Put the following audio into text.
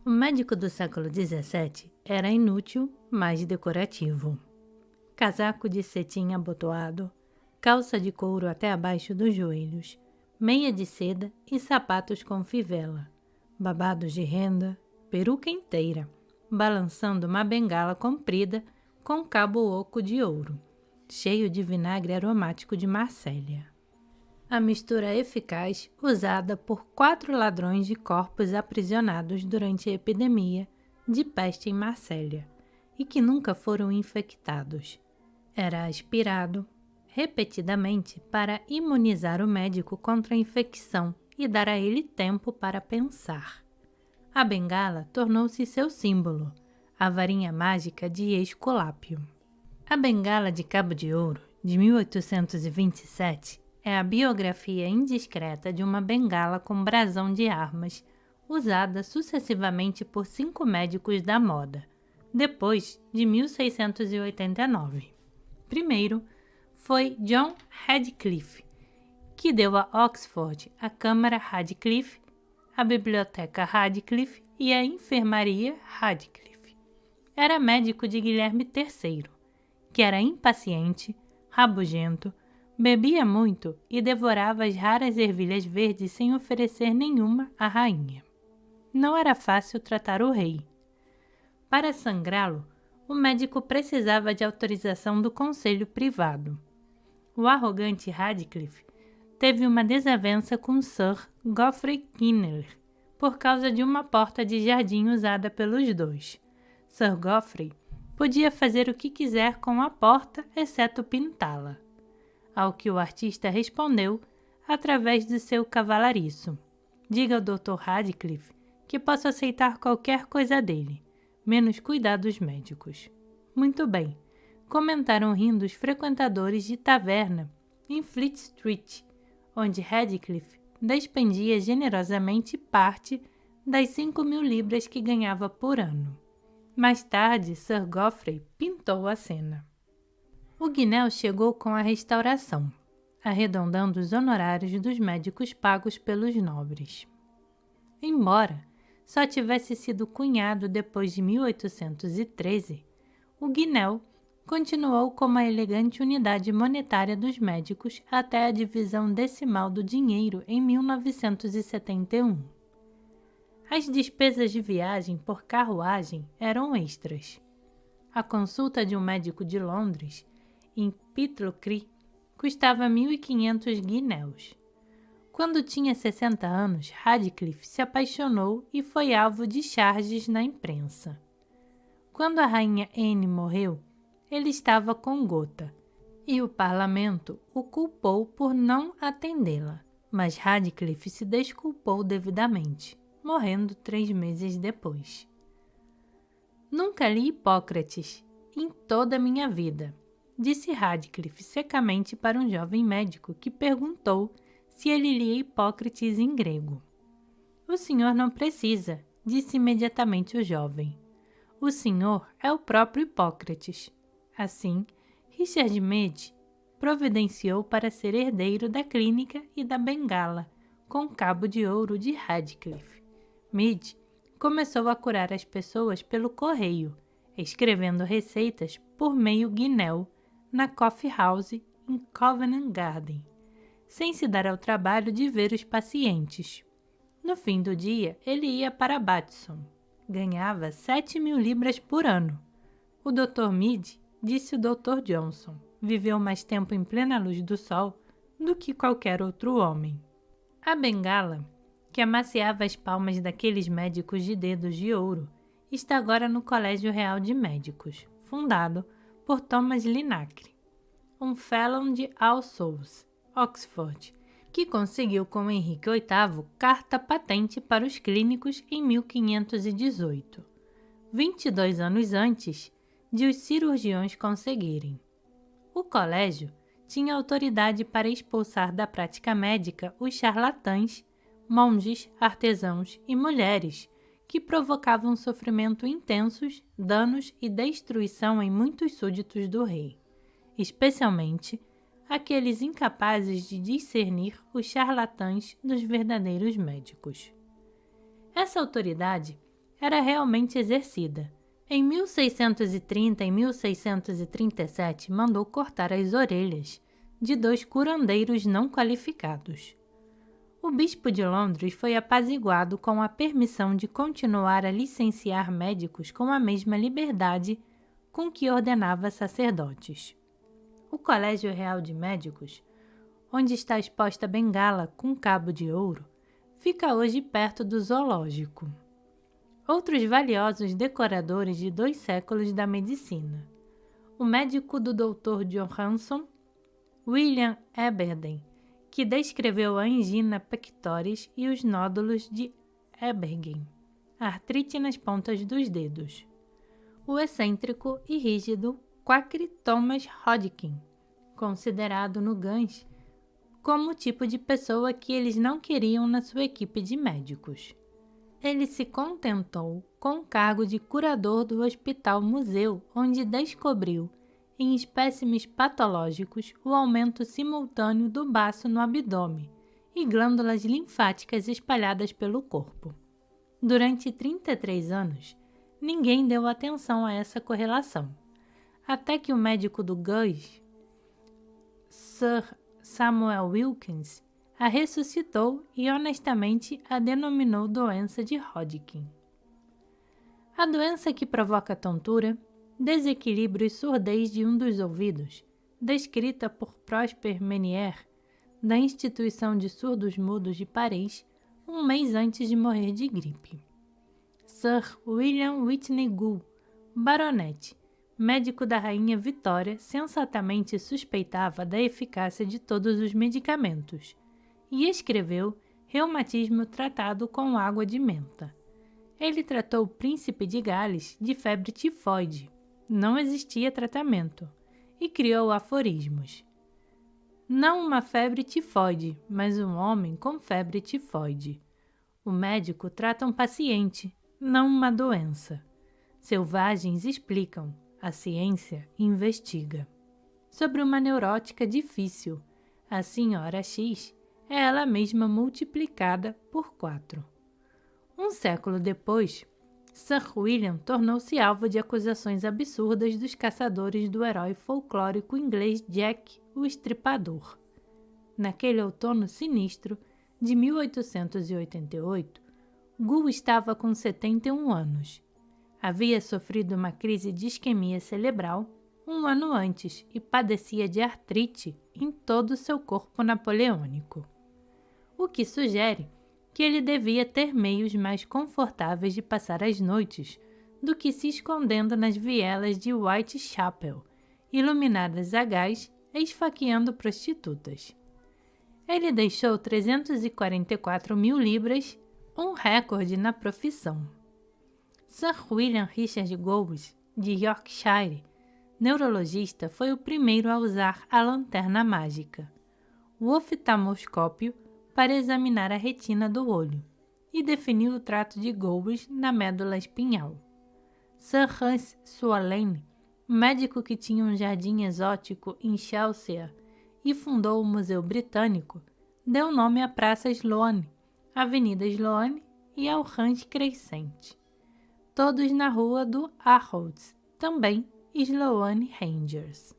O médico do século XVII era inútil, mas decorativo. Casaco de cetim abotoado, calça de couro até abaixo dos joelhos, meia de seda e sapatos com fivela, babados de renda, peruca inteira, balançando uma bengala comprida com cabo oco de ouro, cheio de vinagre aromático de Marsella. A mistura eficaz usada por 4 ladrões de corpos aprisionados durante a epidemia de peste em Marsella e que nunca foram infectados. Era aspirado repetidamente para imunizar o médico contra a infecção e dar a ele tempo para pensar. A bengala tornou-se seu símbolo, a varinha mágica de Esculápio. A Bengala de Cabo de Ouro, de 1827, é a biografia indiscreta de uma bengala com brasão de armas, usada sucessivamente por 5 médicos da moda, depois de 1689. Primeiro foi John Radcliffe, que deu a Oxford a Câmara Radcliffe, a Biblioteca Radcliffe e a Enfermaria Radcliffe. Era médico de Guilherme III, que era impaciente, rabugento, bebia muito e devorava as raras ervilhas verdes sem oferecer nenhuma à rainha. Não era fácil tratar o rei. Para sangrá-lo, o médico precisava de autorização do conselho privado. O arrogante Radcliffe teve uma desavença com Sir Geoffrey Kinnear por causa de uma porta de jardim usada pelos dois. Sir Geoffrey podia fazer o que quiser com a porta, exceto pintá-la. Ao que o artista respondeu através do seu cavalariço: diga ao Dr. Radcliffe que posso aceitar qualquer coisa dele, menos cuidados médicos. Muito bem, comentaram rindo os frequentadores de taverna em Fleet Street, onde Radcliffe despendia generosamente parte das 5.000 libras que ganhava por ano. Mais tarde, Sir Geoffrey pintou a cena. O Guinness chegou com a restauração, arredondando os honorários dos médicos pagos pelos nobres. Embora só tivesse sido cunhado depois de 1813, o Guinness continuou como a elegante unidade monetária dos médicos até a divisão decimal do dinheiro em 1971. As despesas de viagem por carruagem eram extras. A consulta de um médico de Londres, em Pitlochry, custava 1.500 guinéus. Quando tinha 60 anos, Radcliffe se apaixonou e foi alvo de charges na imprensa. Quando a rainha Anne morreu, ele estava com gota, e o parlamento o culpou por não atendê-la, mas Radcliffe se desculpou devidamente, morrendo 3 meses depois. Nunca li Hipócrates em toda a minha vida, disse Radcliffe secamente para um jovem médico que perguntou se ele lia Hipócrates em grego. O senhor não precisa, disse imediatamente o jovem. O senhor é o próprio Hipócrates. Assim, Richard Mead providenciou para ser herdeiro da clínica e da bengala, com cabo de ouro de Radcliffe. Mead começou a curar as pessoas pelo correio, escrevendo receitas por meio Guinness na Coffee House em Covent Garden, sem se dar ao trabalho de ver os pacientes. No fim do dia, ele ia para Batson. Ganhava 7.000 libras por ano. O Dr. Mead, disse o Dr. Johnson, viveu mais tempo em plena luz do sol do que qualquer outro homem. A bengala, que amaciava as palmas daqueles médicos de dedos de ouro, está agora no Colégio Real de Médicos, fundado por Thomas Linacre, um fellow de All Souls, Oxford, que conseguiu com Henrique VIII carta patente para os clínicos em 1518, 22 anos antes de os cirurgiões conseguirem. O colégio tinha autoridade para expulsar da prática médica os charlatães, monges, artesãos e mulheres que provocavam sofrimento intensos, danos e destruição em muitos súditos do rei, especialmente aqueles incapazes de discernir os charlatães dos verdadeiros médicos. Essa autoridade era realmente exercida. Em 1630 e 1637, mandou cortar as orelhas de 2 curandeiros não qualificados. O bispo de Londres foi apaziguado com a permissão de continuar a licenciar médicos com a mesma liberdade com que ordenava sacerdotes. O Colégio Real de Médicos, onde está exposta a bengala com cabo de ouro, fica hoje perto do zoológico. Outros valiosos decoradores de 2 séculos da medicina. O médico do Dr. Johansson, William Eberden, que descreveu a angina pectoris e os nódulos de Ebergen, artrite nas pontas dos dedos. O excêntrico e rígido Quacre Thomas Hodgkin, considerado no Gans como o tipo de pessoa que eles não queriam na sua equipe de médicos. Ele se contentou com o cargo de curador do hospital-museu, onde descobriu, em espécimes patológicos, o aumento simultâneo do baço no abdômen e glândulas linfáticas espalhadas pelo corpo. Durante 33 anos, ninguém deu atenção a essa correlação, até que o médico do Gus, Sir Samuel Wilkins, a ressuscitou e honestamente a denominou doença de Hodgkin. A doença que provoca tontura, desequilíbrio e surdez de um dos ouvidos, descrita por Prosper Ménière, da Instituição de Surdos Mudos de Paris, um mês antes de morrer de gripe. Sir William Whitney Gould, baronete, médico da Rainha Vitória, sensatamente suspeitava da eficácia de todos os medicamentos e escreveu Reumatismo tratado com água de menta. Ele tratou o príncipe de Gales de febre tifoide. Não existia tratamento. E criou aforismos. Não uma febre tifoide, mas um homem com febre tifoide. O médico trata um paciente, não uma doença. Selvagens explicam, a ciência investiga. Sobre uma neurótica difícil, a senhora X é ela mesma multiplicada por 4. Um século depois, Sir William tornou-se alvo de acusações absurdas dos caçadores do herói folclórico inglês Jack o Estripador. Naquele outono sinistro de 1888, Gould estava com 71 anos. Havia sofrido uma crise de isquemia cerebral um ano antes e padecia de artrite em todo o seu corpo napoleônico, o que sugere que ele devia ter meios mais confortáveis de passar as noites do que se escondendo nas vielas de Whitechapel, iluminadas a gás e esfaqueando prostitutas. Ele deixou 344 mil libras, um recorde na profissão. Sir William Richard Gould, de Yorkshire, neurologista, foi o primeiro a usar a lanterna mágica, o oftalmoscópio, para examinar a retina do olho e definiu o trato de Gould na médula espinhal. Sir Hans Sloane, médico que tinha um jardim exótico em Chelsea e fundou o Museu Britânico, deu nome à Praça Sloane, Avenida Sloane e ao Hans Crescent, todos na rua do Arrows, também Sloane Rangers.